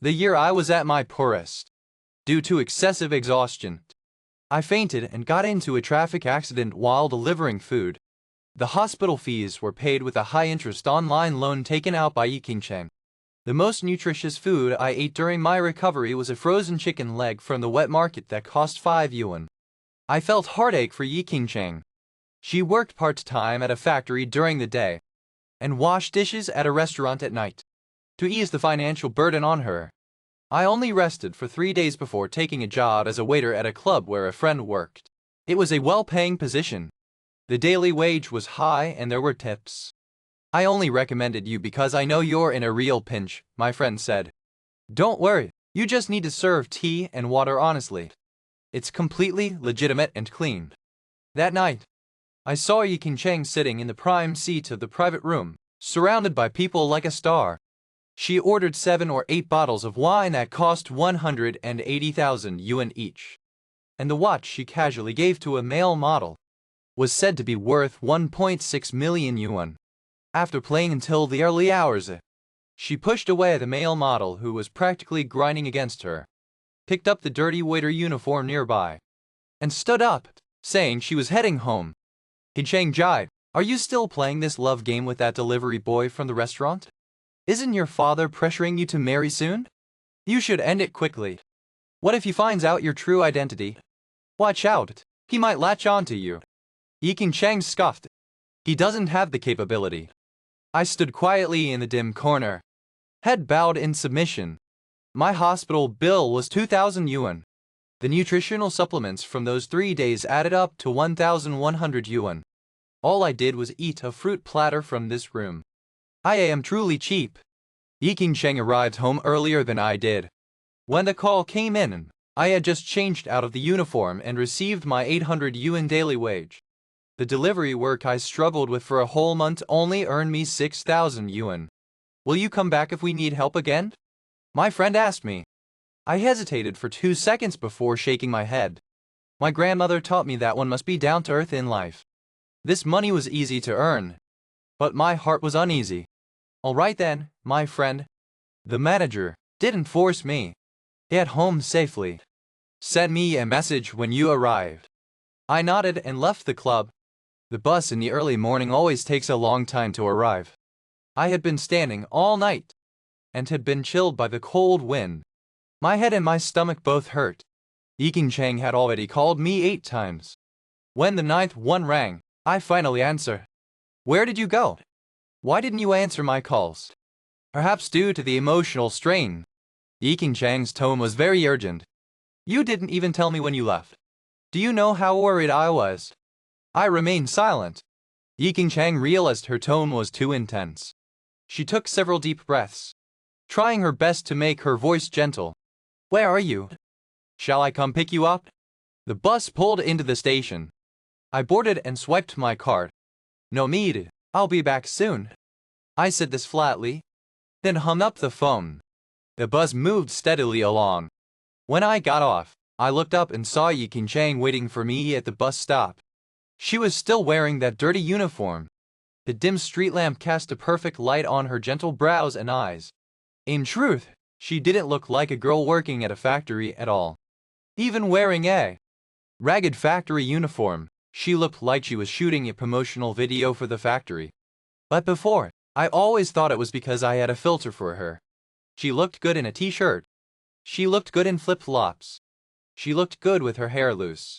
The year I was at my poorest. Due to excessive exhaustion, I fainted and got into a traffic accident while delivering food. The hospital fees were paid with a high-interest online loan taken out by Yi King-cheng. The most nutritious food I ate during my recovery was a frozen chicken leg from the wet market that cost 5 yuan. I felt heartache for Yi King-cheng. She worked part-time at a factory during the day and washed dishes at a restaurant at night. To ease the financial burden on her, I only rested for 3 days before taking a job as a waiter at a club where a friend worked. It was a well-paying position. The daily wage was high and there were tips. I only recommended you because I know you're in a real pinch, my friend said. Don't worry, you just need to serve tea and water honestly. It's completely legitimate and clean. That night, I saw Yi King-cheng sitting in the prime seat of the private room, surrounded by people like a star. She ordered 7 or 8 bottles of wine that cost 180,000 yuan each. And the watch she casually gave to a male model was said to be worth 1.6 million yuan. After playing until the early hours, she pushed away the male model who was practically grinding against her, picked up the dirty waiter uniform nearby, and stood up, saying she was heading home. King-cheng jibed, "Are you still playing this love game with that delivery boy from the restaurant? Isn't your father pressuring you to marry soon? You should end it quickly. What if he finds out your true identity? Watch out, he might latch on to you." Yi King-cheng scoffed. He doesn't have the capability. I stood quietly in the dim corner, head bowed in submission. My hospital bill was 2,000 yuan. The nutritional supplements from those 3 days added up to 1,100 yuan. All I did was eat a fruit platter from this room. I am truly cheap. Yi King-cheng arrived home earlier than I did. When the call came in, I had just changed out of the uniform and received my 800 yuan daily wage. The delivery work I struggled with for a whole month only earned me 6,000 yuan. Will you come back if we need help again? My friend asked me. I hesitated for 2 seconds before shaking my head. My grandmother taught me that one must be down to earth in life. This money was easy to earn, but my heart was uneasy. All right then, my friend. The manager didn't force me. Get home safely. Send me a message when you arrived. I nodded and left the club. The bus in the early morning always takes a long time to arrive. I had been standing all night and had been chilled by the cold wind. My head and my stomach both hurt. Yi King-cheng had already called me 8 times. When the 9th one rang, I finally answered. Where did you go? Why didn't you answer my calls? Perhaps due to the emotional strain. Yi King-cheng's tone was very urgent. You didn't even tell me when you left. Do you know how worried I was? I remained silent. Yi King-cheng realized her tone was too intense. She took several deep breaths, trying her best to make her voice gentle. Where are you? Shall I come pick you up? The bus pulled into the station. I boarded and swiped my card. No need, I'll be back soon. I said this flatly, then hung up the phone. The bus moved steadily along. When I got off, I looked up and saw Yi King-cheng waiting for me at the bus stop. She was still wearing that dirty uniform. The dim street lamp cast a perfect light on her gentle brows and eyes. In truth, she didn't look like a girl working at a factory at all. Even wearing a ragged factory uniform, she looked like she was shooting a promotional video for the factory. But before, I always thought it was because I had a filter for her. She looked good in a t-shirt. She looked good in flip-flops. She looked good with her hair loose.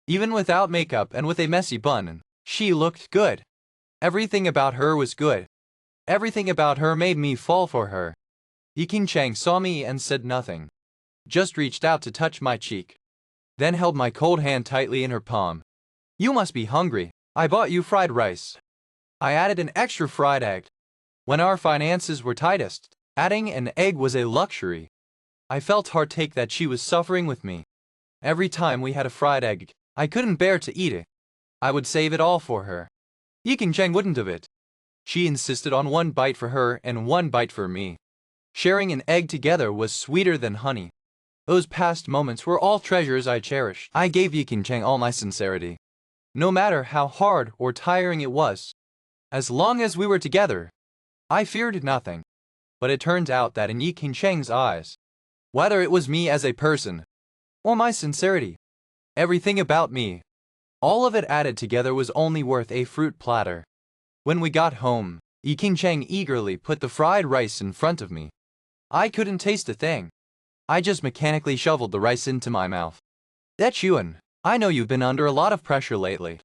Even without makeup and with a messy bun, she looked good. Everything about her was good. Everything about her made me fall for her. Yi King-cheng saw me and said nothing. Just reached out to touch my cheek. Then held my cold hand tightly in her palm. You must be hungry. I bought you fried rice. I added an extra fried egg. When our finances were tightest, adding an egg was a luxury. I felt heartache that she was suffering with me. Every time we had a fried egg, I couldn't bear to eat it. I would save it all for her. Yi King-cheng wouldn't have it. She insisted on 1 bite for her and 1 bite for me. Sharing an egg together was sweeter than honey. Those past moments were all treasures I cherished. I gave Yi King-cheng all my sincerity. No matter how hard or tiring it was. As long as we were together, I feared nothing. But it turned out that in Yi King-cheng's eyes, Whether it was me as a person, or my sincerity, everything about me, all of it added together was only worth a fruit platter. When we got home, Yiking Cheng eagerly put the fried rice in front of me. I couldn't taste a thing. I just mechanically shoveled the rice into my mouth. That's Yuan. I know you've been under a lot of pressure lately.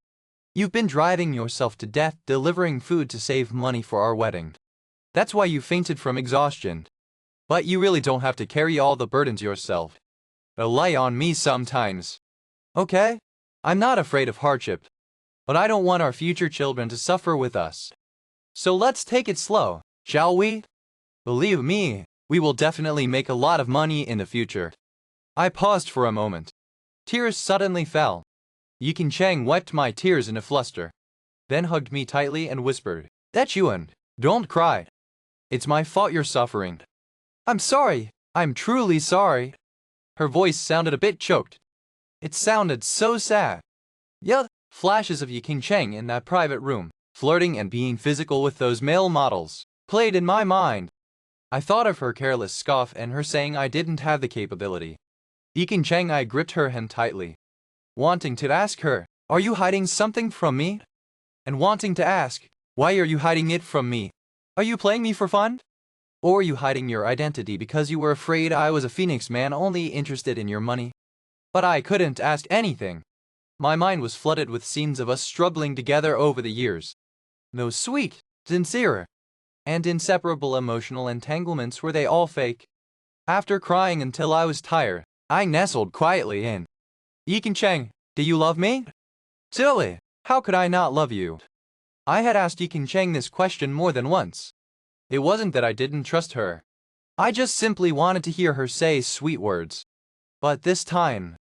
You've been driving yourself to death delivering food to save money for our wedding. That's why you fainted from exhaustion. But you really don't have to carry all the burdens yourself. Rely on me sometimes. Okay? I'm not afraid of hardship. But I don't want our future children to suffer with us. So let's take it slow, shall we? Believe me, we will definitely make a lot of money in the future. I paused for a moment. Tears suddenly fell. Yiking Cheng wiped my tears in a fluster, then hugged me tightly and whispered, "That's Yuan, don't cry. It's my fault you're suffering." "I'm sorry, I'm truly sorry." Her voice sounded a bit choked. It sounded so sad. Yet, flashes of Yiking Cheng in that private room, flirting and being physical with those male models, played in my mind. I thought of her careless scoff and her saying I didn't have the capability. Yiking Cheng, I gripped her hand tightly, wanting to ask her, "Are you hiding something from me?" And wanting to ask, "Why are you hiding it from me? Are you playing me for fun? Or are you hiding your identity because you were afraid I was a Phoenix man only interested in your money?" But I couldn't ask anything. My mind was flooded with scenes of us struggling together over the years. Those sweet, sincere, and inseparable emotional entanglements, were they all fake? After crying until I was tired, I nestled quietly in. "Yiking Cheng, do you love me?" "Silly, how could I not love you?" I had asked Yiking Cheng this question more than once. It wasn't that I didn't trust her. I just simply wanted to hear her say sweet words. But this time,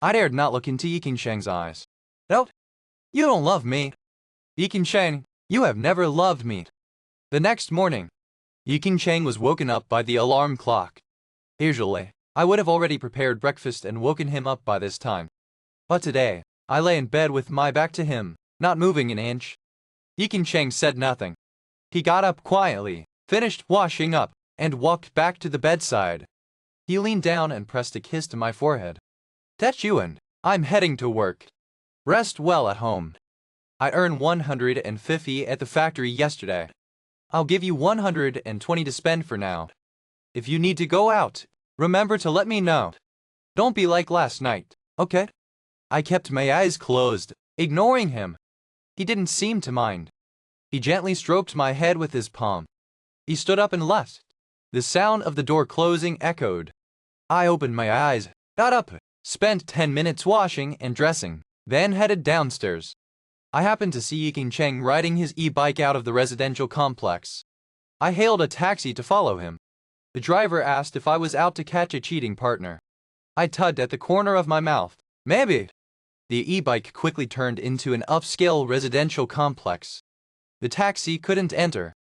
I dared not look into Yiking Cheng's eyes. "No, you don't love me. Yiking Cheng, you have never loved me." The next morning, Yiking Cheng was woken up by the alarm clock. Usually, I would have already prepared breakfast and woken him up by this time. But today, I lay in bed with my back to him, not moving an inch. Yiking Cheng said nothing. He got up quietly, finished washing up, and walked back to the bedside. He leaned down and pressed a kiss to my forehead. "That's Yuan, I'm heading to work. Rest well at home. I earned 150 at the factory yesterday. I'll give you 120 to spend for now. If you need to go out, remember to let me know. Don't be like last night, okay?" I kept my eyes closed, ignoring him. He didn't seem to mind. He gently stroked my head with his palm. He stood up and left. The sound of the door closing echoed. I opened my eyes, got up, spent 10 minutes washing and dressing, then headed downstairs. I happened to see Yiking Cheng riding his e-bike out of the residential complex. I hailed a taxi to follow him. The driver asked if I was out to catch a cheating partner. I tugged at the corner of my mouth. "Maybe." The e-bike quickly turned into an upscale residential complex. The taxi couldn't enter.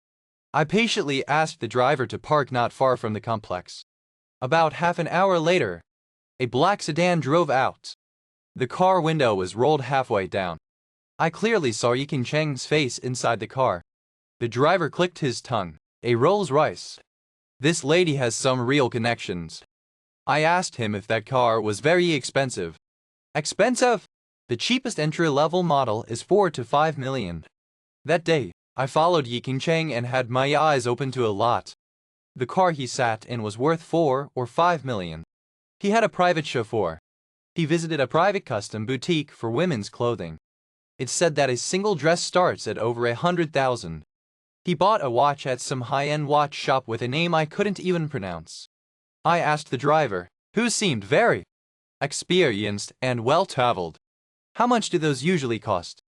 I patiently asked the driver to park not far from the complex. About half an hour later, a black sedan drove out. The car window was rolled halfway down. I clearly saw Yiking Cheng's face inside the car. The driver clicked his tongue. "A Rolls-Royce. This lady has some real connections." I asked him if that car was very expensive. "Expensive? The cheapest entry-level model is 4 to 5 million. That day, I followed Yiking Cheng and had my eyes open to a lot. The car he sat in was worth 4 or 5 million. He had a private chauffeur. He visited a private custom boutique for women's clothing. It said that a single dress starts at over 100,000. He bought a watch at some high-end watch shop with a name I couldn't even pronounce. I asked the driver, who seemed very experienced and well-traveled, "How much do those usually cost?"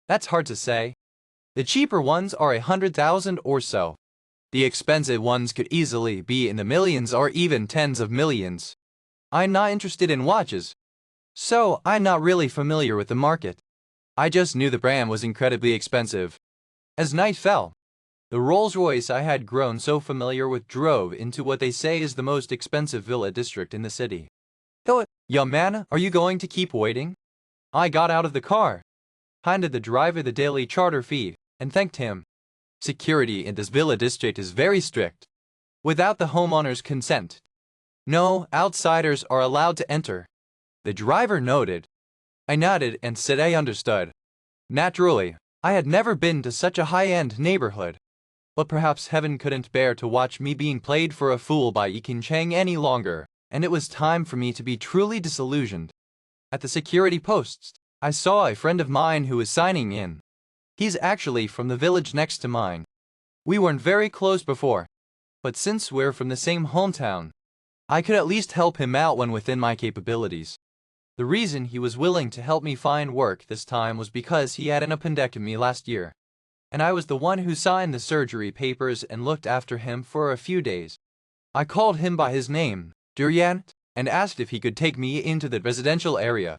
"That's hard to say. The cheaper ones are 100,000 or so. The expensive ones could easily be in the millions or even tens of millions. I'm not interested in watches, so I'm not really familiar with the market. I just knew the brand was incredibly expensive." As night fell, the Rolls-Royce I had grown so familiar with drove into what they say is the most expensive villa district in the city. "So, young man, are you going to keep waiting?" I got out of the car, handed the driver the daily charter fee, and thanked him. Security in this villa district is very strict. Without the homeowner's consent, No, outsiders are allowed to enter. The driver noted. I nodded and said I understood. Naturally, I had never been to such a high-end neighborhood. But perhaps heaven couldn't bear to watch me being played for a fool by Yikin Chang any longer, and it was time for me to be truly disillusioned. At the security posts, I saw a friend of mine who was signing in. He's actually from the village next to mine. We weren't very close before, but since we're from the same hometown, I could at least help him out when within my capabilities. The reason he was willing to help me find work this time was because he had an appendectomy last year, and I was the one who signed the surgery papers and looked after him for a few days. I called him by his name, Duryan, and asked if he could take me into the residential area.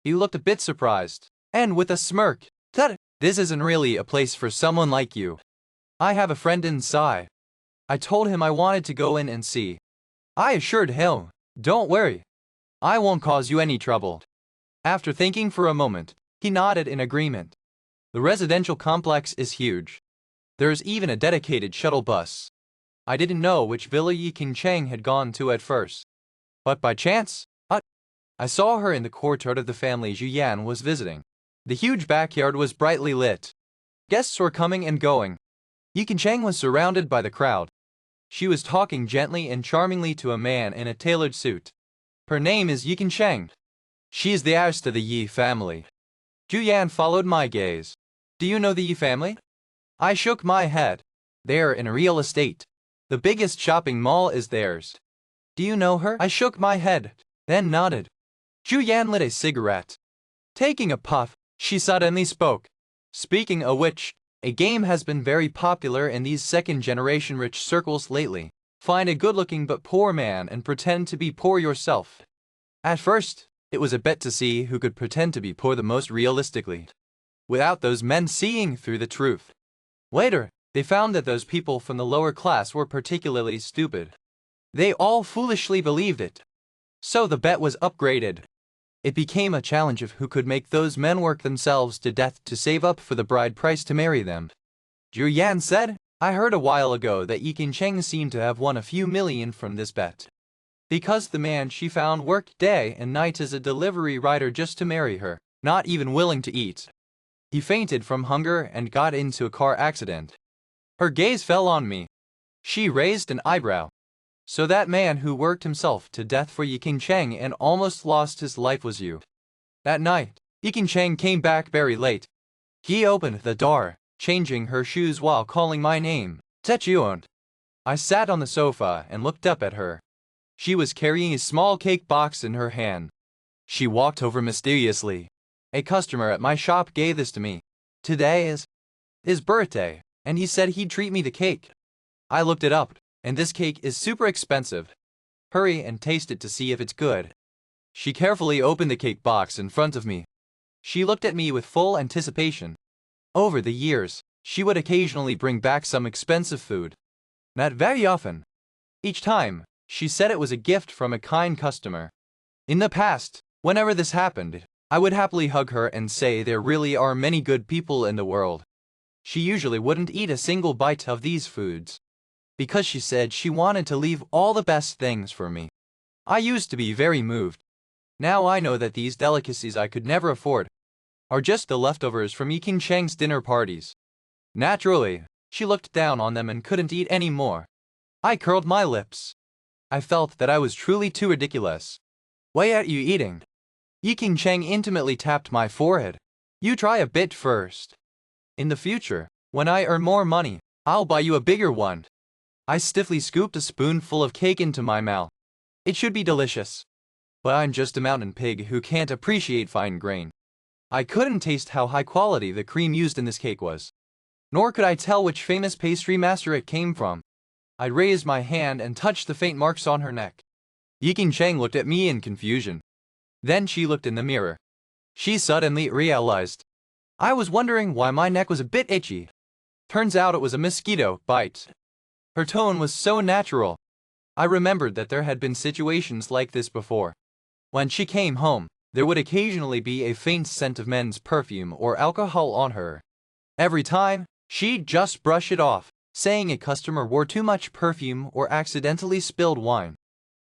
He looked a bit surprised, and with a smirk, said, "This isn't really a place for someone like you. I have a friend inside." I told him I wanted to go in and see. I assured him, "Don't worry. I won't cause you any trouble." After thinking for a moment, he nodded in agreement. The residential complex is huge. There's even a dedicated shuttle bus. I didn't know which villa Yikin Chang had gone to at first. But by chance, I saw her in the courtyard of the family Zhu Yan was visiting. The huge backyard was brightly lit. Guests were coming and going. Yikin Chang was surrounded by the crowd. She was talking gently and charmingly to a man in a tailored suit. Her name is Yikin Chang. She is the heiress to the Yi family. Zhu Yan followed my gaze. Do you know the Yi family? I shook my head. They're in a real estate. The biggest shopping mall is theirs. Do you know her? I shook my head, then nodded. Zhu Yan lit a cigarette. Taking a puff, she suddenly spoke. Speaking of which, a game has been very popular in these second-generation rich circles lately. Find a good-looking but poor man and pretend to be poor yourself. At first, it was a bet to see who could pretend to be poor the most realistically, without those men seeing through the truth. Later, they found that those people from the lower class were particularly stupid. They all foolishly believed it. So the bet was upgraded. It became a challenge of who could make those men work themselves to death to save up for the bride price to marry them. Zhu Yan said, I heard a while ago that Yikin Cheng seemed to have won a few million from this bet. Because the man she found worked day and night as a delivery rider just to marry her, not even willing to eat. He fainted from hunger and got into a car accident. Her gaze fell on me. She raised an eyebrow. So that man who worked himself to death for Yikin Cheng and almost lost his life was you. That night, Yikin Cheng came back very late. He opened the door, changing her shoes while calling my name, Zhechuan. I sat on the sofa and looked up at her. She was carrying a small cake box in her hand. She walked over mysteriously. A customer at my shop gave this to me. Today is his birthday, and he said he'd treat me the cake. I looked it up, and this cake is super expensive. Hurry and taste it to see if it's good. She carefully opened the cake box in front of me. She looked at me with full anticipation. Over the years, she would occasionally bring back some expensive food. Not very often. Each time, she said it was a gift from a kind customer. In the past, whenever this happened, I would happily hug her and say there really are many good people in the world. She usually wouldn't eat a single bite of these foods, because she said she wanted to leave all the best things for me. I used to be very moved. Now I know that these delicacies I could never afford are just the leftovers from Yikin Cheng's dinner parties. Naturally, she looked down on them and couldn't eat any more. I curled my lips. I felt that I was truly too ridiculous. Why aren't you eating? Yikin Cheng intimately tapped my forehead. You try a bit first. In the future, when I earn more money, I'll buy you a bigger one. I stiffly scooped a spoonful of cake into my mouth. It should be delicious. But I'm just a mountain pig who can't appreciate fine grain. I couldn't taste how high quality the cream used in this cake was. Nor could I tell which famous pastry master it came from. I raised my hand and touched the faint marks on her neck. Yikin Cheng looked at me in confusion. Then she looked in the mirror. She suddenly realized. I was wondering why my neck was a bit itchy. Turns out it was a mosquito bite. Her tone was so natural. I remembered that there had been situations like this before. When she came home, there would occasionally be a faint scent of men's perfume or alcohol on her. Every time, she'd just brush it off, saying a customer wore too much perfume or accidentally spilled wine.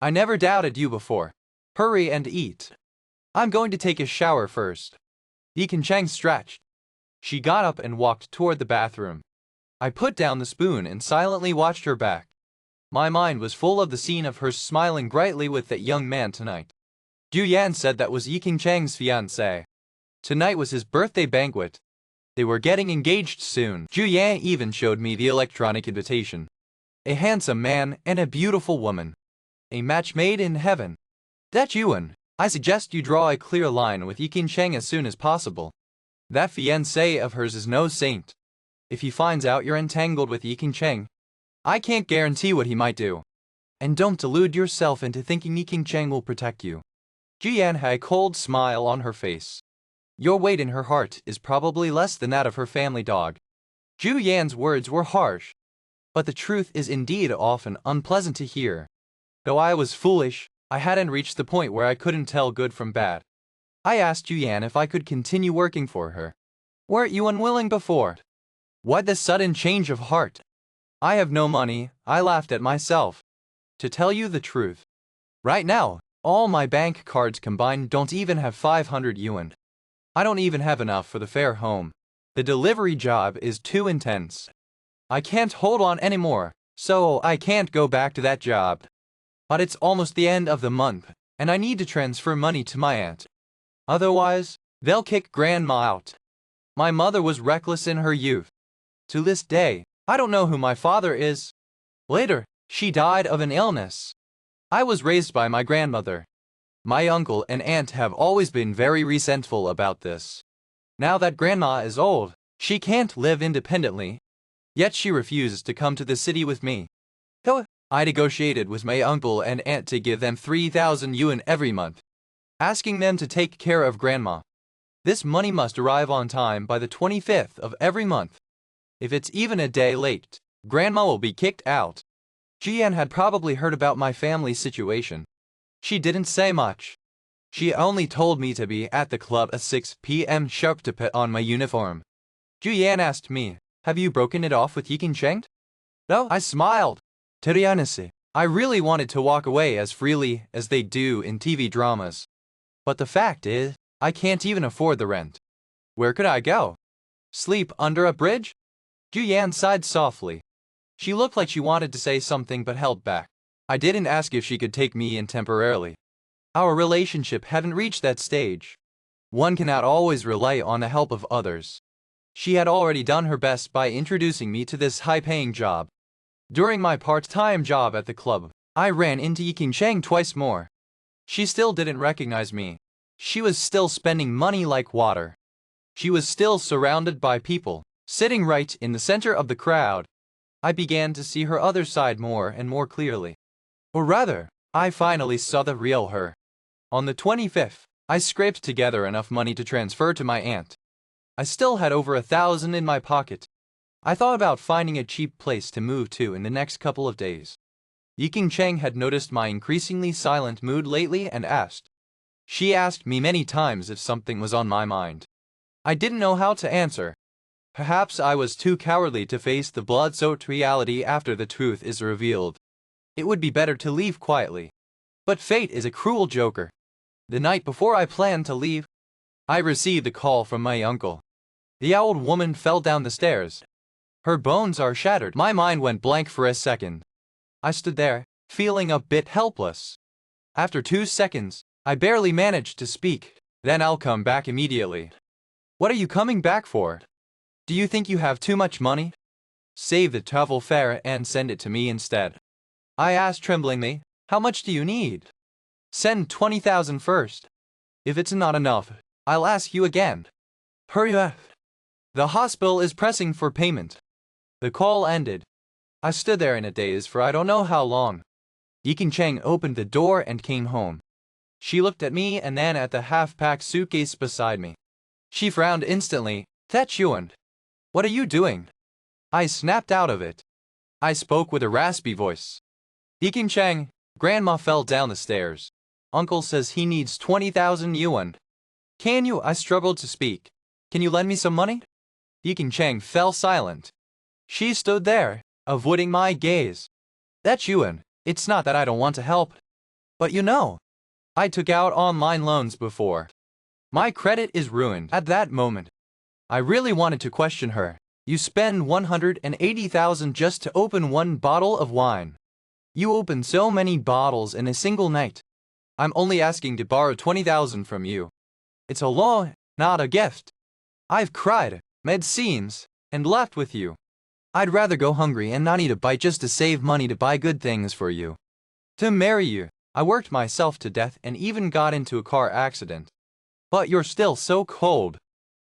I never doubted you before. Hurry and eat. I'm going to take a shower first. Deacon Chang stretched. She got up and walked toward the bathroom. I put down the spoon and silently watched her back. My mind was full of the scene of her smiling brightly with that young man tonight. Ju Yan said that was Yiking Chang's fiancé. Tonight was his birthday banquet. They were getting engaged soon. Ju Yan even showed me the electronic invitation. A handsome man and a beautiful woman. A match made in heaven. That Yuan, I suggest you draw a clear line with Yiking Chang as soon as possible. That fiancé of hers is no saint. If he finds out you're entangled with Yiking Chang, I can't guarantee what he might do. And don't delude yourself into thinking Yiking Chang will protect you. Ju Yan had a cold smile on her face. Your weight in her heart is probably less than that of her family dog. Ju Yan's words were harsh, but the truth is indeed often unpleasant to hear. Though I was foolish, I hadn't reached the point where I couldn't tell good from bad. I asked Ju Yan if I could continue working for her. Weren't you unwilling before? Why this sudden change of heart? I have no money, I laughed at myself. To tell you the truth, right now, all my bank cards combined don't even have 500 yuan. I don't even have enough for the fare home. The delivery job is too intense. I can't hold on anymore, so I can't go back to that job. But it's almost the end of the month, and I need to transfer money to my aunt. Otherwise, they'll kick grandma out. My mother was reckless in her youth. To this day, I don't know who my father is. Later, she died of an illness. I was raised by my grandmother. My uncle and aunt have always been very resentful about this. Now that grandma is old, she can't live independently. Yet she refuses to come to the city with me. So I negotiated with my uncle and aunt to give them 3,000 yuan every month, asking them to take care of grandma. This money must arrive on time by the 25th of every month. If it's even a day late, grandma will be kicked out. Jian had probably heard about my family's situation. She didn't say much. She only told me to be at the club at 6 p.m. sharp to put on my uniform. Juyan asked me, have you broken it off with Yiking Cheng? No, I smiled. To be honest, I really wanted to walk away as freely as they do in TV dramas. But the fact is, I can't even afford the rent. Where could I go? Sleep under a bridge? Juyan sighed softly. She looked like she wanted to say something but held back. I didn't ask if she could take me in temporarily. Our relationship hadn't reached that stage. One cannot always rely on the help of others. She had already done her best by introducing me to this high-paying job. During my part-time job at the club, I ran into Yiking Cheng twice more. She still didn't recognize me. She was still spending money like water. She was still surrounded by people, sitting right in the center of the crowd. I began to see her other side more and more clearly. Or rather, I finally saw the real her. On the 25th, I scraped together enough money to transfer to my aunt. I still had over 1,000 in my pocket. I thought about finding a cheap place to move to in the next couple of days. Yiking Cheng had noticed my increasingly silent mood lately and asked. She asked me many times if something was on my mind. I didn't know how to answer. Perhaps I was too cowardly to face the blood-soaked reality after the truth is revealed. It would be better to leave quietly. But fate is a cruel joker. The night before I planned to leave, I received a call from my uncle. The old woman fell down the stairs. Her bones are shattered. My mind went blank for a second. I stood there, feeling a bit helpless. After 2 seconds, I barely managed to speak. Then I'll come back immediately. What are you coming back for? Do you think you have too much money? Save the travel fare and send it to me instead. I asked tremblingly, how much do you need? Send 20,000 first. If it's not enough, I'll ask you again. Hurry up. The hospital is pressing for payment. The call ended. I stood there in a daze for I don't know how long. Yiking Cheng opened the door and came home. She looked at me and then at the half-packed suitcase beside me. She frowned instantly. That Yuan. What are you doing? I snapped out of it. I spoke with a raspy voice. Yiking Cheng, Grandma fell down the stairs. Uncle says he needs 20,000 yuan. Can you? I struggled to speak. Can you lend me some money? Yiking Cheng fell silent. She stood there, avoiding my gaze. That Yuan, it's not that I don't want to help. But you know, I took out online loans before. My credit is ruined. At that moment, I really wanted to question her. You spend 180,000 just to open one bottle of wine. You open so many bottles in a single night. I'm only asking to borrow 20,000 from you. It's a loan, not a gift. I've cried, made scenes, and laughed with you. I'd rather go hungry and not eat a bite just to save money to buy good things for you. To marry you, I worked myself to death and even got into a car accident. But you're still so cold,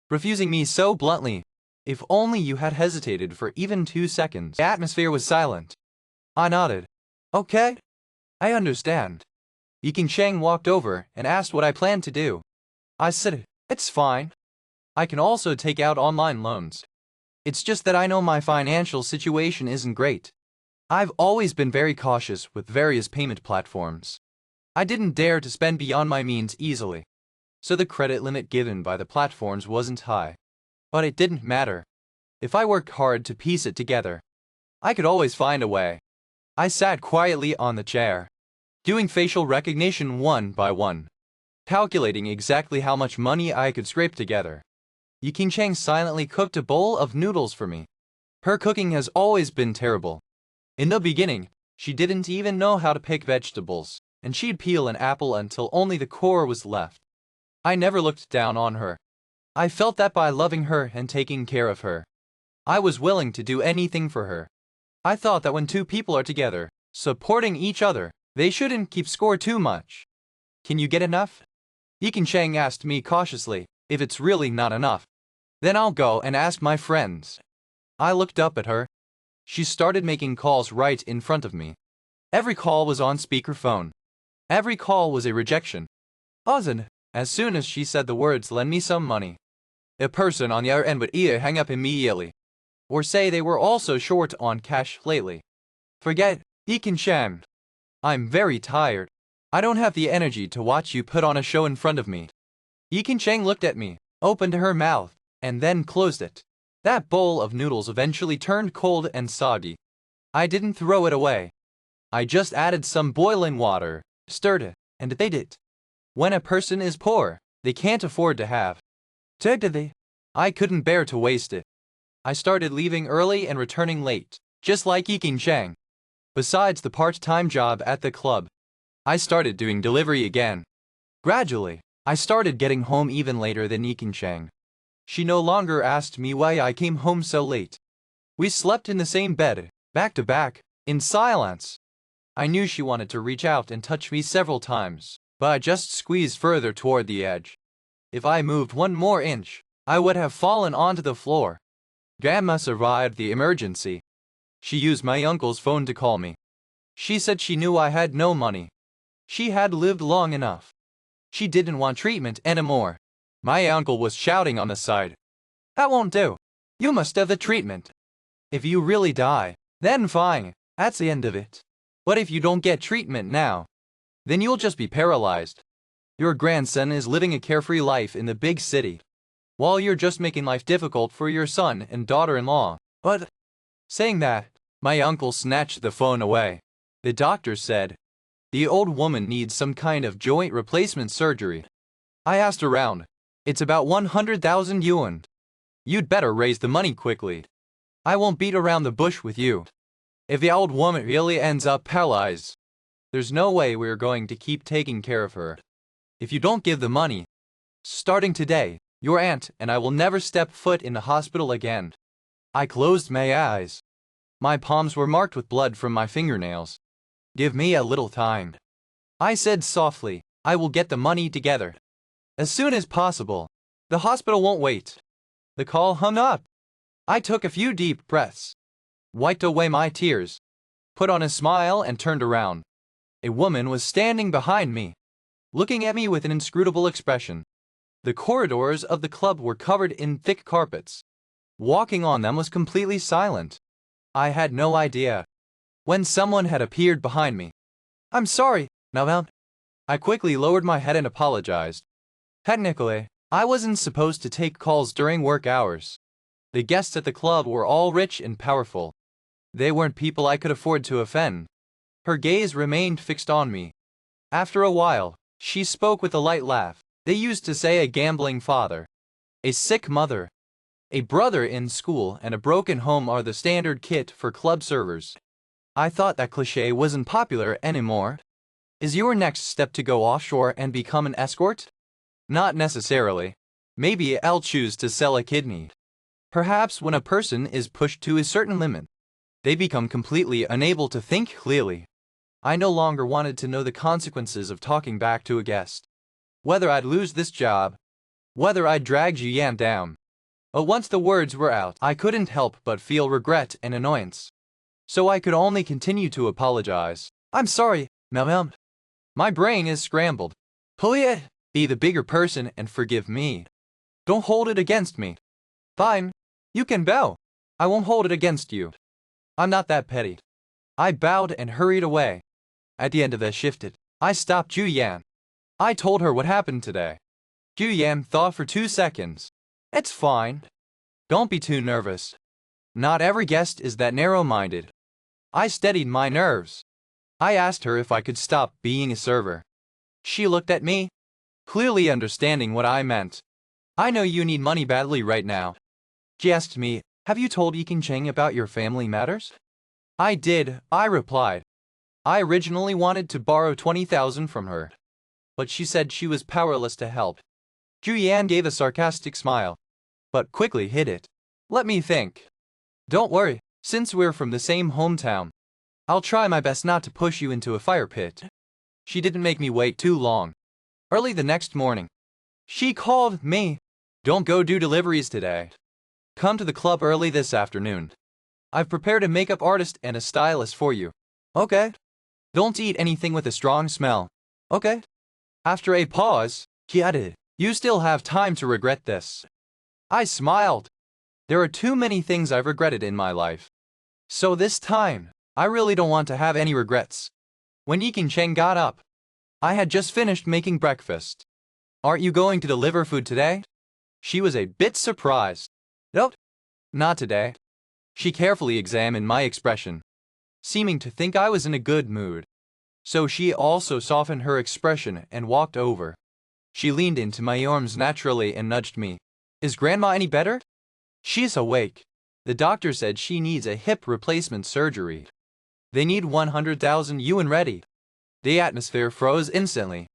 refusing me so bluntly. If only you had hesitated for even 2 seconds. The atmosphere was silent. I nodded. Okay, I understand. Yiking Cheng walked over and asked what I planned to do. I said, it's fine. I can also take out online loans. It's just that I know my financial situation isn't great. I've always been very cautious with various payment platforms. I didn't dare to spend beyond my means easily, so the credit limit given by the platforms wasn't high. But it didn't matter. If I worked hard to piece it together, I could always find a way. I sat quietly on the chair, doing facial recognition one by one, calculating exactly how much money I could scrape together. Yiking Cheng silently cooked a bowl of noodles for me. Her cooking has always been terrible. In the beginning, she didn't even know how to pick vegetables, and she'd peel an apple until only the core was left. I never looked down on her. I felt that by loving her and taking care of her, I was willing to do anything for her. I thought that when two people are together, supporting each other, they shouldn't keep score too much. Can you get enough? Yiking Cheng asked me cautiously. If it's really not enough, then I'll go and ask my friends. I looked up at her. She started making calls right in front of me. Every call was on speakerphone. Every call was a rejection. As soon as she said the words, lend me some money, a person on the other end would either hang up immediately or say they were also short on cash lately. Forget, Yiking Cheng. I'm very tired. I don't have the energy to watch you put on a show in front of me. Yiking Cheng looked at me, opened her mouth, and then closed it. That bowl of noodles eventually turned cold and soggy. I didn't throw it away. I just added some boiling water, stirred it, and ate it. When a person is poor, they can't afford to have. I couldn't bear to waste it. I started leaving early and returning late, just like Yiking Cheng. Besides the part-time job at the club, I started doing delivery again. Gradually, I started getting home even later than Yiking Cheng. She no longer asked me why I came home so late. We slept in the same bed, back to back, in silence. I knew she wanted to reach out and touch me several times, but I just squeezed further toward the edge. If I moved one more inch, I would have fallen onto the floor. Grandma survived the emergency. She used my uncle's phone to call me. She said she knew I had no money. She had lived long enough. She didn't want treatment anymore. My uncle was shouting on the side. That won't do. You must have the treatment. If you really die, then fine, that's the end of it. But if you don't get treatment now, then you'll just be paralyzed. Your grandson is living a carefree life in the big city, while you're just making life difficult for your son and daughter-in-law. But, saying that, my uncle snatched the phone away. The doctor said, the old woman needs some kind of joint replacement surgery. I asked around. It's about 100,000 yuan. You'd better raise the money quickly. I won't beat around the bush with you. If the old woman really ends up paralyzed, there's no way we're going to keep taking care of her. If you don't give the money, starting today, your aunt and I will never step foot in the hospital again. I closed my eyes. My palms were marked with blood from my fingernails. Give me a little time. I said softly, I will get the money together. As soon as possible. The hospital won't wait. The call hung up. I took a few deep breaths, wiped away my tears, put on a smile and turned around. A woman was standing behind me, looking at me with an inscrutable expression. The corridors of the club were covered in thick carpets. Walking on them was completely silent. I had no idea when someone had appeared behind me. I'm sorry, Noel. I quickly lowered my head and apologized. Technically, I wasn't supposed to take calls during work hours. The guests at the club were all rich and powerful. They weren't people I could afford to offend. Her gaze remained fixed on me. After a while, she spoke with a light laugh. They used to say a gambling father, a sick mother, a brother in school, and a broken home are the standard kit for club servers. I thought that cliché wasn't popular anymore. Is your next step to go offshore and become an escort? Not necessarily. Maybe I'll choose to sell a kidney. Perhaps when a person is pushed to a certain limit, they become completely unable to think clearly. I no longer wanted to know the consequences of talking back to a guest. Whether I'd lose this job, whether I'd drag Jiyan down. But once the words were out, I couldn't help but feel regret and annoyance. So I could only continue to apologize. I'm sorry, ma'am. My brain is scrambled. Please be the bigger person and forgive me. Don't hold it against me. Fine. You can bow. I won't hold it against you. I'm not that petty. I bowed and hurried away. At the end of the shift, I stopped Juyan. I told her what happened today. Juyan thought for 2 seconds. It's fine. Don't be too nervous. Not every guest is that narrow-minded. I steadied my nerves. I asked her if I could stop being a server. She looked at me, clearly understanding what I meant. I know you need money badly right now. She asked me, have you told Yiking Cheng about your family matters? I did, I replied. I originally wanted to borrow 20,000 from her, but she said she was powerless to help. Juyan gave a sarcastic smile, but quickly hid it. Let me think. Don't worry, since we're from the same hometown, I'll try my best not to push you into a fire pit. She didn't make me wait too long. Early the next morning, she called me. Don't go do deliveries today. Come to the club early this afternoon. I've prepared a makeup artist and a stylist for you. Okay. Don't eat anything with a strong smell. Okay. After a pause, she added, you still have time to regret this. I smiled. There are too many things I've regretted in my life. So this time, I really don't want to have any regrets. When Yiking Cheng got up, I had just finished making breakfast. Aren't you going to deliver food today? She was a bit surprised. Nope, not today. She carefully examined my expression, seeming to think I was in a good mood. So she also softened her expression and walked over. She leaned into my arms naturally and nudged me. Is Grandma any better? She's awake. The doctor said she needs a hip replacement surgery. They need 100,000 yuan ready. The atmosphere froze instantly,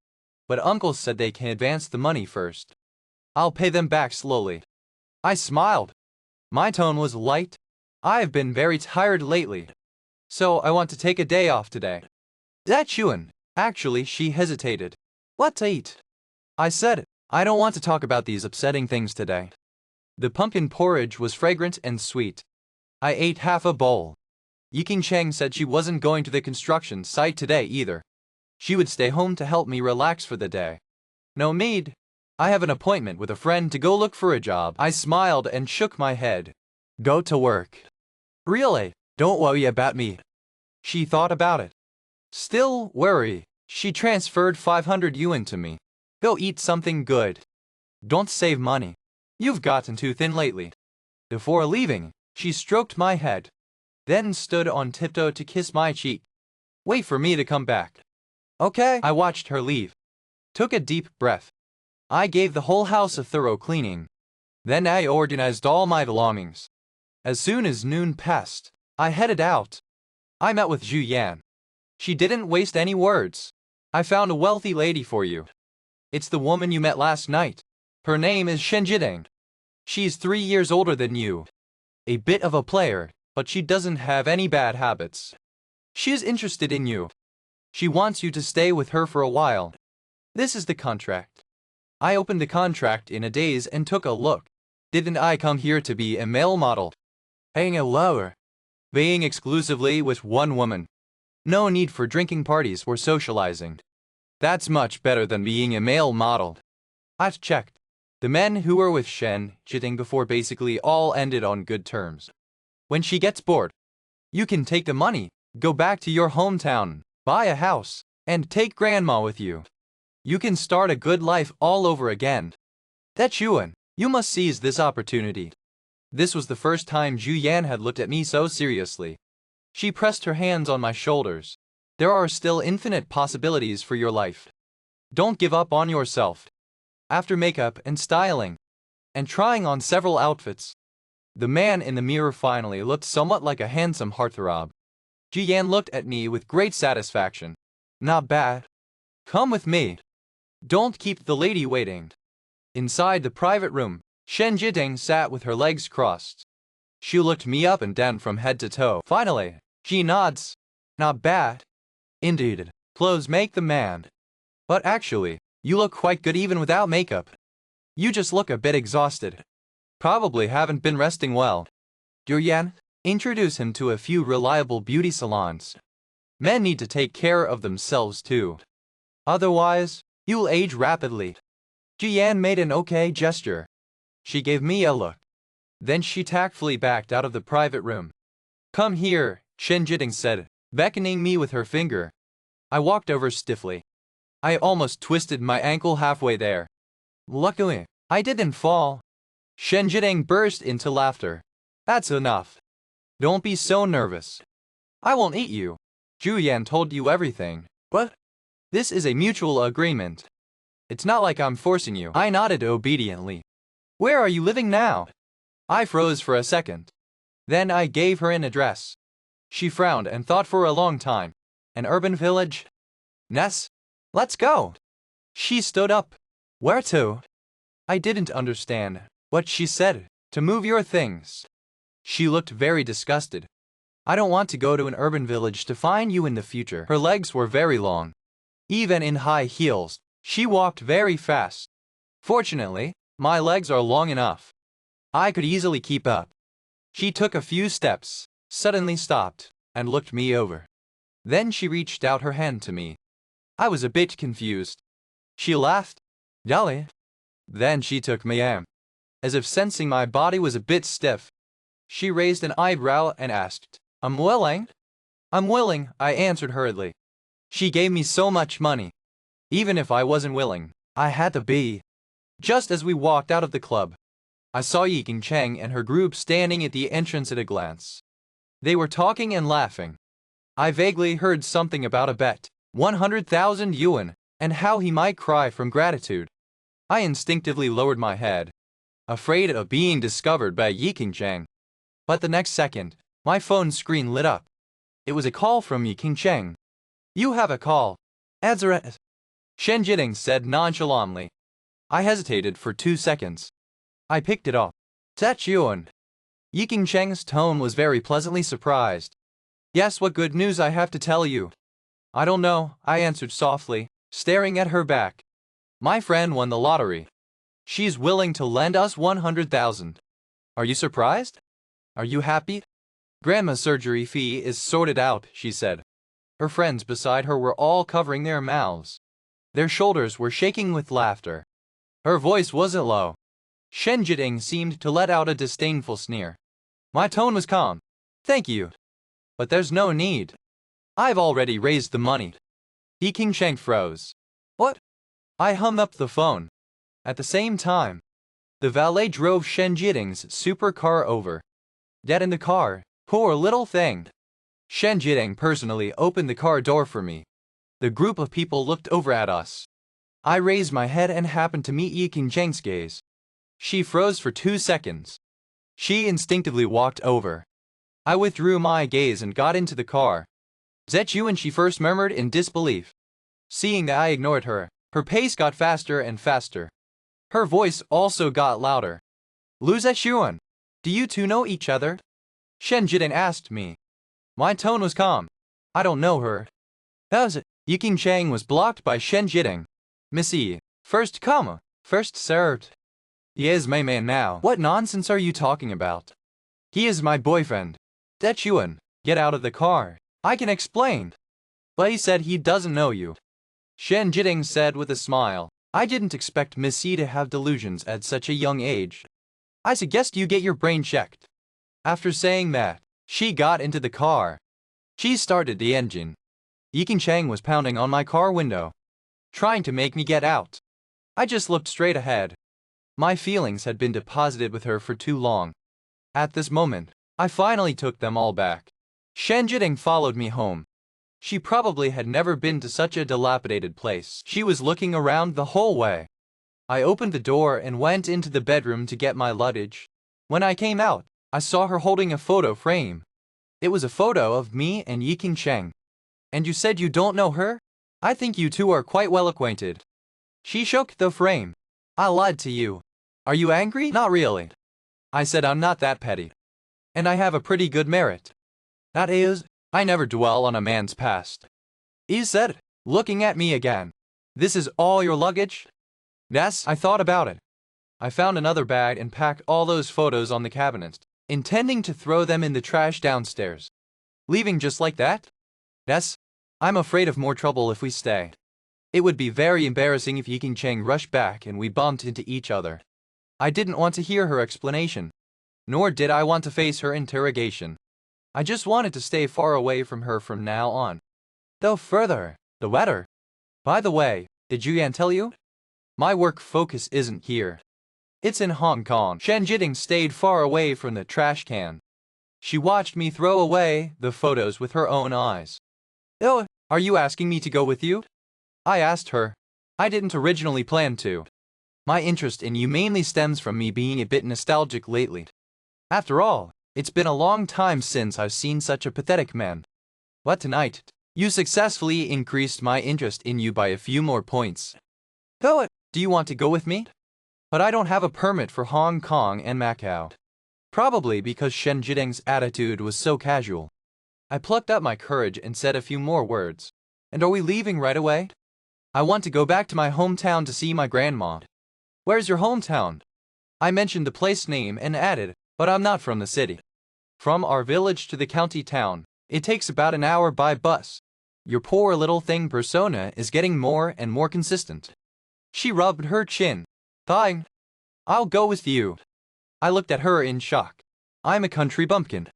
but Uncle said they can advance the money first. I'll pay them back slowly. I smiled. My tone was light. I've been very tired lately, so I want to take a day off today. That Yuan. Actually, she hesitated. What to eat? I said, I don't want to talk about these upsetting things today. The pumpkin porridge was fragrant and sweet. I ate half a bowl. Yiking Cheng said she wasn't going to the construction site today either. She would stay home to help me relax for the day. No need. I have an appointment with a friend to go look for a job. I smiled and shook my head. Go to work. Really? Don't worry about me. She thought about it. Still worry. She transferred 500 yuan to me. Go eat something good. Don't save money. You've gotten too thin lately. Before leaving, she stroked my head, then stood on tiptoe to kiss my cheek. Wait for me to come back. Okay. I watched her leave. Took a deep breath. I gave the whole house a thorough cleaning. Then I organized all my belongings. As soon as noon passed, I headed out. I met with Zhu Yan. She didn't waste any words. I found a wealthy lady for you. It's the woman you met last night. Her name is Shen Jideng. She's 3 years older than you. A bit of a player, but she doesn't have any bad habits. She's interested in you. She wants you to stay with her for a while. This is the contract. I opened the contract in a daze and took a look. Didn't I come here to be a male model? Paying a lower. Being exclusively with one woman. No need for drinking parties or socializing. That's much better than being a male model. I've checked. The men who were with Shen Jideng before basically all ended on good terms. When she gets bored, you can take the money, go back to your hometown, buy a house, and take grandma with you. You can start a good life all over again. That Yuan, you must seize this opportunity. This was the first time Zhu Yan had looked at me so seriously. She pressed her hands on my shoulders. There are still infinite possibilities for your life. Don't give up on yourself. After makeup and styling, and trying on several outfits, the man in the mirror finally looked somewhat like a handsome heartthrob. Ji-Yan looked at me with great satisfaction. Not bad. Come with me. Don't keep the lady waiting. Inside the private room, Shen Jiding sat with her legs crossed. She looked me up and down from head to toe. Finally, she nods. Not bad. Indeed, clothes make the man. But actually, you look quite good even without makeup. You just look a bit exhausted. Probably haven't been resting well. Yan, introduce him to a few reliable beauty salons. Men need to take care of themselves too. Otherwise, you'll age rapidly. Ji-Yan made an okay gesture. She gave me a look. Then she tactfully backed out of the private room. Come here, Shen Jiding said, beckoning me with her finger. I walked over stiffly. I almost twisted my ankle halfway there. Luckily, I didn't fall. Shen Jiding burst into laughter. That's enough. Don't be so nervous. I won't eat you. Ju-Yan told you everything. What? This is a mutual agreement. It's not like I'm forcing you. I nodded obediently. Where are you living now? I froze for a second. Then I gave her an address. She frowned and thought for a long time. An urban village? Ness? Let's go. She stood up. Where to? I didn't understand what she said. To move your things. She looked very disgusted. I don't want to go to an urban village to find you in the future. Her legs were very long. Even in high heels, she walked very fast. Fortunately, my legs are long enough. I could easily keep up. She took a few steps, suddenly stopped, and looked me over. Then she reached out her hand to me. I was a bit confused. She laughed. Dolly. Then she took my arm. As if sensing my body was a bit stiff, she raised an eyebrow and asked, I'm willing? I'm willing, I answered hurriedly. She gave me so much money. Even if I wasn't willing, I had to be. Just as we walked out of the club, I saw Yiking Cheng and her group standing at the entrance at a glance. They were talking and laughing. I vaguely heard something about a bet, 100,000 yuan, and how he might cry from gratitude. I instinctively lowered my head, afraid of being discovered by Yiking Cheng. But the next second, my phone screen lit up. It was a call from Yiking Cheng. You have a call. Azaret. Shen Jiding said nonchalantly. I hesitated for 2 seconds. I picked it up. That's Yuan. Yiking Cheng's tone was very pleasantly surprised. Yes, what good news I have to tell you? I don't know, I answered softly, staring at her back. My friend won the lottery. She's willing to lend us 100,000. Are you surprised? Are you happy? Grandma's surgery fee is sorted out, she said. Her friends beside her were all covering their mouths. Their shoulders were shaking with laughter. Her voice wasn't low. Shen Jiding seemed to let out a disdainful sneer. My tone was calm. Thank you. But there's no need. I've already raised the money. Yiking Cheng froze. What? I hung up the phone. At the same time, the valet drove Shen Jiding's supercar over. Dead in the car, poor little thing. Shen Jiding personally opened the car door for me. The group of people looked over at us. I raised my head and happened to meet Yiking Cheng's gaze. She froze for 2 seconds. She instinctively walked over. I withdrew my gaze and got into the car. Zet Yuan, she first murmured in disbelief. Seeing that I ignored her, her pace got faster and faster. Her voice also got louder. Lu Zet Yuan, do you two know each other? Shen Jiding asked me. My tone was calm. I don't know her. That was it. Yiking Cheng was blocked by Shen Jiding. Missy, first come, first served. He is my man now. What nonsense are you talking about? He is my boyfriend. Zet Yuan, get out of the car. I can explain. But he said he doesn't know you. Shen Jiding said with a smile. I didn't expect Missy to have delusions at such a young age. I suggest you get your brain checked. After saying that, she got into the car. She started the engine. Yiking Cheng was pounding on my car window, trying to make me get out. I just looked straight ahead. My feelings had been deposited with her for too long. At this moment, I finally took them all back. Shen Jiding followed me home. She probably had never been to such a dilapidated place. She was looking around the whole way. I opened the door and went into the bedroom to get my luggage. When I came out, I saw her holding a photo frame. It was a photo of me and Yiking Cheng. And you said you don't know her? I think you two are quite well acquainted. She shook the frame. I lied to you. Are you angry? Not really. I said I'm not that petty. And I have a pretty good merit. That is, I never dwell on a man's past. He said, looking at me again. This is all your luggage? Yes, I thought about it. I found another bag and packed all those photos on the cabinet, intending to throw them in the trash downstairs. Leaving just like that? Yes, I'm afraid of more trouble if we stay. It would be very embarrassing if Yiking Cheng rushed back and we bumped into each other. I didn't want to hear her explanation, nor did I want to face her interrogation. I just wanted to stay far away from her from now on. Though further, the weather. By the way, did Juyan tell you? My work focus isn't here. It's in Hong Kong. Shen Jiting stayed far away from the trash can. She watched me throw away the photos with her own eyes. Oh, are you asking me to go with you? I asked her. I didn't originally plan to. My interest in you mainly stems from me being a bit nostalgic lately. After all, it's been a long time since I've seen such a pathetic man. But tonight, you successfully increased my interest in you by a few more points. Oh, do you want to go with me? But I don't have a permit for Hong Kong and Macau. Probably because Shen Jiting's attitude was so casual. I plucked up my courage and said a few more words. And are we leaving right away? I want to go back to my hometown to see my grandma. Where's your hometown? I mentioned the place name and added, but I'm not from the city. From our village to the county town, it takes about an hour by bus. Your poor little thing persona is getting more and more consistent. She rubbed her chin. Fine. I'll go with you. I looked at her in shock. I'm a country bumpkin.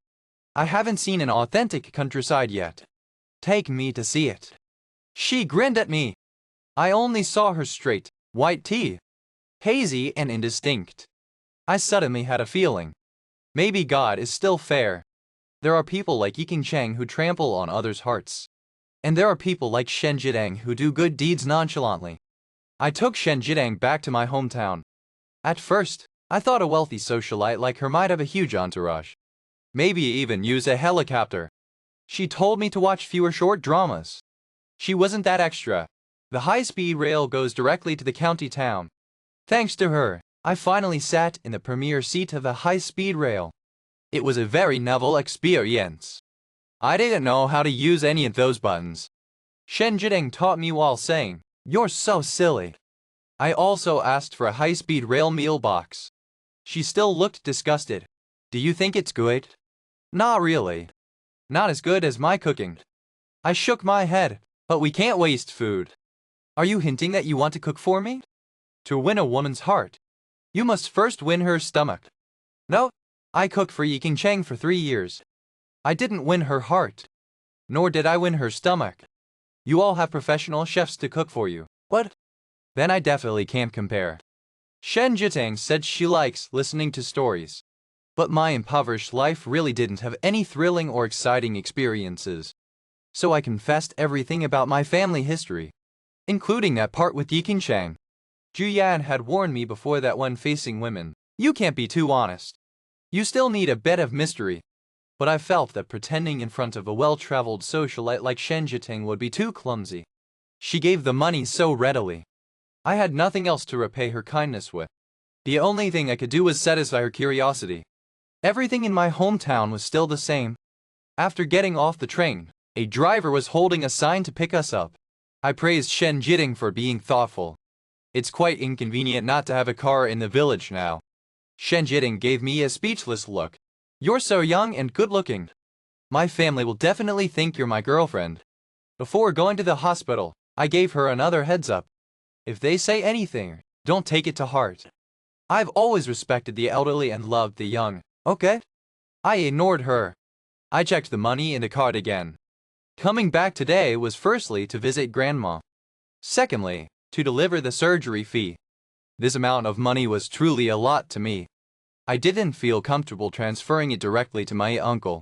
I haven't seen an authentic countryside yet. Take me to see it. She grinned at me. I only saw her straight, white tea. Hazy and indistinct. I suddenly had a feeling. Maybe God is still fair. There are people like Yiking Cheng who trample on others' hearts. And there are people like Shen Jiting who do good deeds nonchalantly. I took Shen Jiting back to my hometown. At first, I thought a wealthy socialite like her might have a huge entourage. Maybe even use a helicopter. She told me to watch fewer short dramas. She wasn't that extra. The high-speed rail goes directly to the county town. Thanks to her, I finally sat in the premier seat of a high-speed rail. It was a very novel experience. I didn't know how to use any of those buttons. Shen Jiting taught me while saying, "You're so silly." I also asked for a high-speed rail meal box. She still looked disgusted. Do you think it's good? Not really. Not as good as my cooking. I shook my head, but we can't waste food. Are you hinting that you want to cook for me? To win a woman's heart, you must first win her stomach. No, I cooked for Yiking Cheng for 3 years. I didn't win her heart. Nor did I win her stomach. You all have professional chefs to cook for you. What? Then I definitely can't compare. Shen Jiting said she likes listening to stories. But my impoverished life really didn't have any thrilling or exciting experiences. So I confessed everything about my family history, including that part with Yiking Cheng. Juyan had warned me before that when facing women, you can't be too honest. You still need a bit of mystery. But I felt that pretending in front of a well-traveled socialite like Shen Jiting would be too clumsy. She gave the money so readily. I had nothing else to repay her kindness with. The only thing I could do was satisfy her curiosity. Everything in my hometown was still the same. After getting off the train, a driver was holding a sign to pick us up. I praised Shen Jiting for being thoughtful. It's quite inconvenient not to have a car in the village now. Shen Jiting gave me a speechless look. You're so young and good-looking. My family will definitely think you're my girlfriend. Before going to the hospital, I gave her another heads-up. If they say anything, don't take it to heart. I've always respected the elderly and loved the young, okay? I ignored her. I checked the money in the card again. Coming back today was firstly to visit grandma. Secondly, to deliver the surgery fee. This amount of money was truly a lot to me. I didn't feel comfortable transferring it directly to my uncle.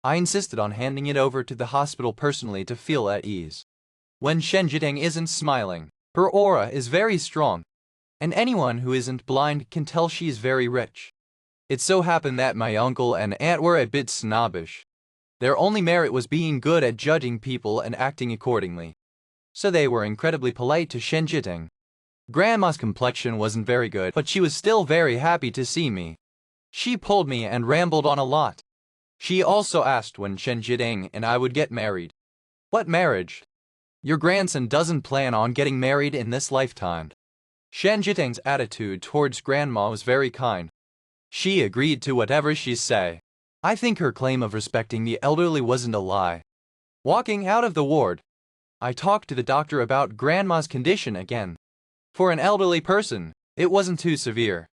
I insisted on handing it over to the hospital personally to feel at ease. When Shen Jiteng isn't smiling, her aura is very strong, and anyone who isn't blind can tell she's very rich. It so happened that my uncle and aunt were a bit snobbish. Their only merit was being good at judging people and acting accordingly. So they were incredibly polite to Shen Jiteng. Grandma's complexion wasn't very good, but she was still very happy to see me. She pulled me and rambled on a lot. She also asked when Shen Jiteng and I would get married. What marriage? Your grandson doesn't plan on getting married in this lifetime. Shen Jiteng's attitude towards Grandma was very kind. She agreed to whatever she said. I think her claim of respecting the elderly wasn't a lie. Walking out of the ward, I talked to the doctor about Grandma's condition again. For an elderly person, it wasn't too severe.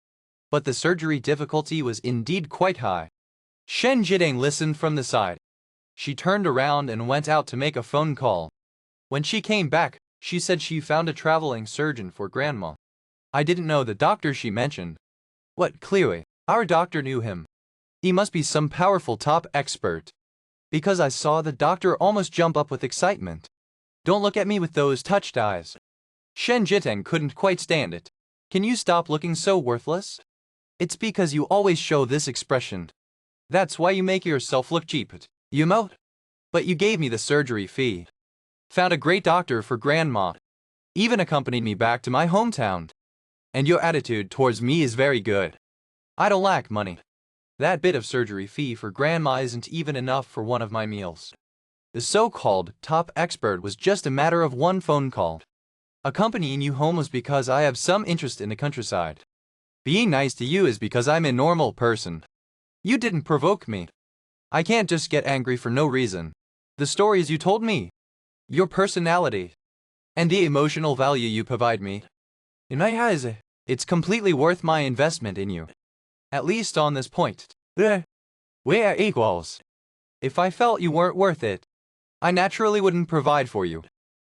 But the surgery difficulty was indeed quite high. Shen Jiteng listened from the side. She turned around and went out to make a phone call. When she came back, she said she found a traveling surgeon for Grandma. I didn't know the doctor she mentioned. What, clearly, our doctor knew him. He must be some powerful top expert. Because I saw the doctor almost jump up with excitement. Don't look at me with those touched eyes. Shen Jiteng couldn't quite stand it. Can you stop looking so worthless? It's because you always show this expression. That's why you make yourself look cheap. You moat. But you gave me the surgery fee. Found a great doctor for Grandma. Even accompanied me back to my hometown. And your attitude towards me is very good. I don't lack money. That bit of surgery fee for Grandma isn't even enough for one of my meals. The so-called top expert was just a matter of one phone call. Accompanying you home was because I have some interest in the countryside. Being nice to you is because I'm a normal person. You didn't provoke me. I can't just get angry for no reason. The stories you told me, your personality, and the emotional value you provide me. In my eyes, it's completely worth my investment in you. At least on this point. We're equals. If I felt you weren't worth it, I naturally wouldn't provide for you.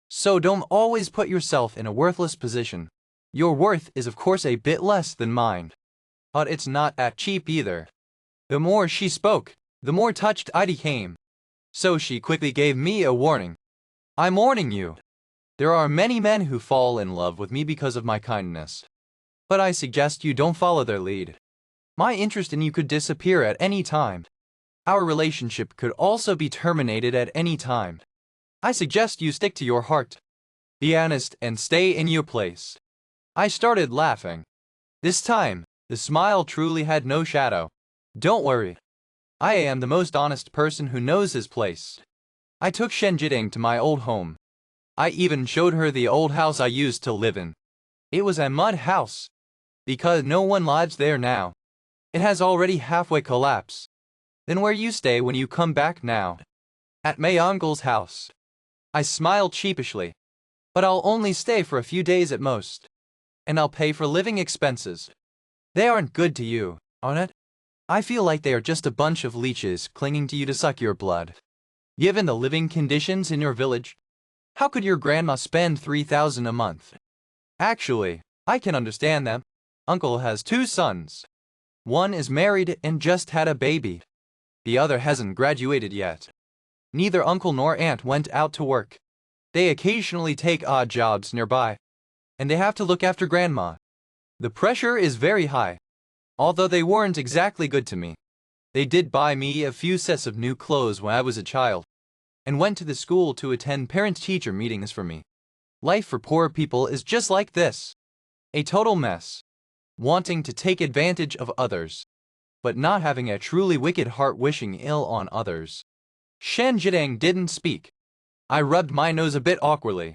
So don't always put yourself in a worthless position. Your worth is of course a bit less than mine. But it's not that cheap either. The more she spoke, the more touched I became. So she quickly gave me a warning. I'm warning you. There are many men who fall in love with me because of my kindness. But I suggest you don't follow their lead. My interest in you could disappear at any time. Our relationship could also be terminated at any time. I suggest you stick to your heart. Be honest and stay in your place. I started laughing. This time, the smile truly had no shadow. Don't worry. I am the most honest person who knows his place. I took Shen Jiteng to my old home. I even showed her the old house I used to live in. It was a mud house. Because no one lives there now. It has already halfway collapsed. Then where you stay when you come back now? At my uncle's house. I smiled sheepishly. But I'll only stay for a few days at most. And I'll pay for living expenses. They aren't good to you, aren't it? I feel like they are just a bunch of leeches clinging to you to suck your blood. Given the living conditions in your village, how could your grandma spend 3,000 a month? Actually, I can understand them. Uncle has 2 sons. One is married and just had a baby. The other hasn't graduated yet. Neither uncle nor aunt went out to work. They occasionally take odd jobs nearby. And they have to look after Grandma. The pressure is very high. Although they weren't exactly good to me. They did buy me a few sets of new clothes when I was a child. And went to the school to attend parent-teacher meetings for me. Life for poor people is just like this. A total mess. Wanting to take advantage of others, but not having a truly wicked heart wishing ill on others. Shen Jiteng didn't speak. I rubbed my nose a bit awkwardly.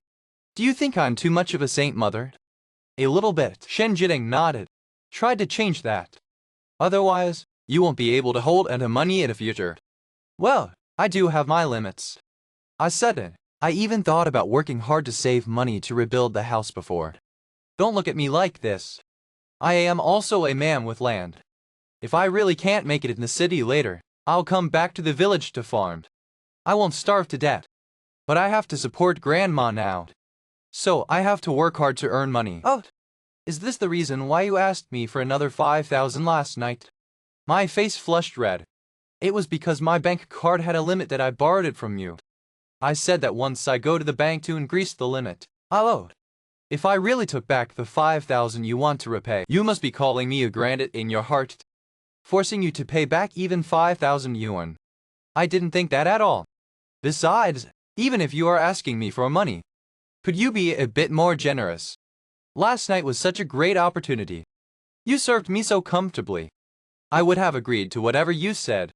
Do you think I'm too much of a saint, mother? A little bit. Shen Jiteng nodded. Tried to change that. Otherwise, you won't be able to hold on to money in the future. Well, I do have my limits. I said it. I even thought about working hard to save money to rebuild the house before. Don't look at me like this. I am also a man with land. If I really can't make it in the city later, I'll come back to the village to farm. I won't starve to death. But I have to support Grandma now. So I have to work hard to earn money. Oh, is this the reason why you asked me for another 5,000 last night? My face flushed red. It was because my bank card had a limit that I borrowed it from you. I said that once I go to the bank to increase the limit, I'll owe. If I really took back the 5,000 you want to repay, you must be calling me a granite in your heart, forcing you to pay back even 5,000 yuan. I didn't think that at all. Besides, even if you are asking me for money, could you be a bit more generous? Last night was such a great opportunity. You served me so comfortably. I would have agreed to whatever you said.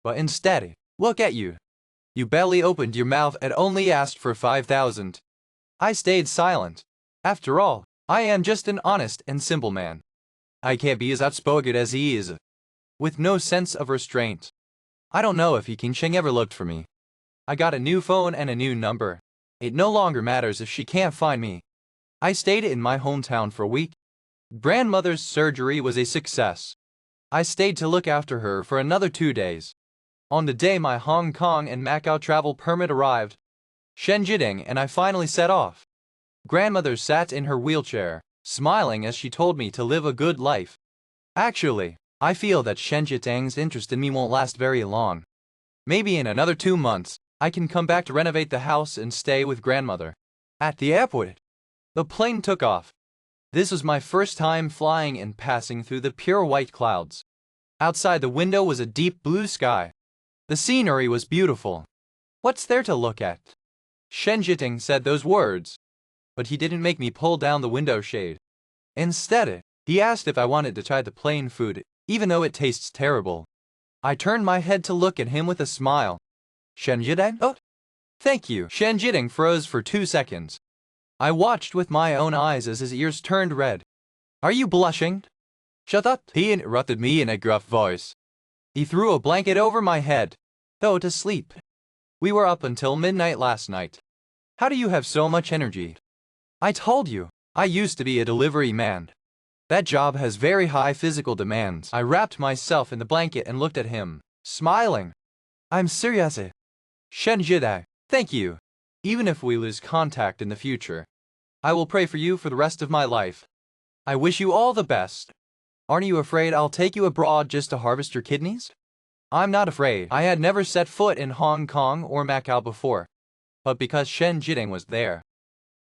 But instead, look at you. You barely opened your mouth and only asked for 5,000. I stayed silent. After all, I am just an honest and simple man. I can't be as outspoken as he is, with no sense of restraint. I don't know if King Sheng ever looked for me. I got a new phone and a new number. It no longer matters if she can't find me. I stayed in my hometown for a week. Grandmother's surgery was a success. I stayed to look after her for another 2 days. On the day my Hong Kong and Macau travel permit arrived, Shen Jiding and I finally set off. Grandmother sat in her wheelchair, smiling as she told me to live a good life. Actually, I feel that Shen Jiding's interest in me won't last very long. Maybe in another 2 months, I can come back to renovate the house and stay with grandmother. At the airport, the plane took off. This was my first time flying and passing through the pure white clouds. Outside the window was a deep blue sky. The scenery was beautiful. What's there to look at? Shen Jiding said those words, but he didn't make me pull down the window shade. Instead, he asked if I wanted to try the plain food, even though it tastes terrible. I turned my head to look at him with a smile. Shen Jiding? Oh, thank you. Shen Jiding froze for 2 seconds. I watched with my own eyes as his ears turned red. Are you blushing? Shut up, he interrupted me in a gruff voice. He threw a blanket over my head. Go to sleep. We were up until midnight last night. How do you have so much energy? I told you, I used to be a delivery man. That job has very high physical demands. I wrapped myself in the blanket and looked at him, smiling. I'm serious. Shen Jidai, thank you. Even if we lose contact in the future, I will pray for you for the rest of my life. I wish you all the best. Aren't you afraid I'll take you abroad just to harvest your kidneys? I'm not afraid. I had never set foot in Hong Kong or Macau before. But because Shen Jiding was there,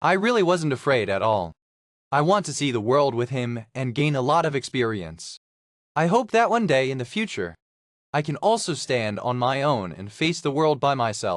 I really wasn't afraid at all. I want to see the world with him and gain a lot of experience. I hope that one day in the future, I can also stand on my own and face the world by myself.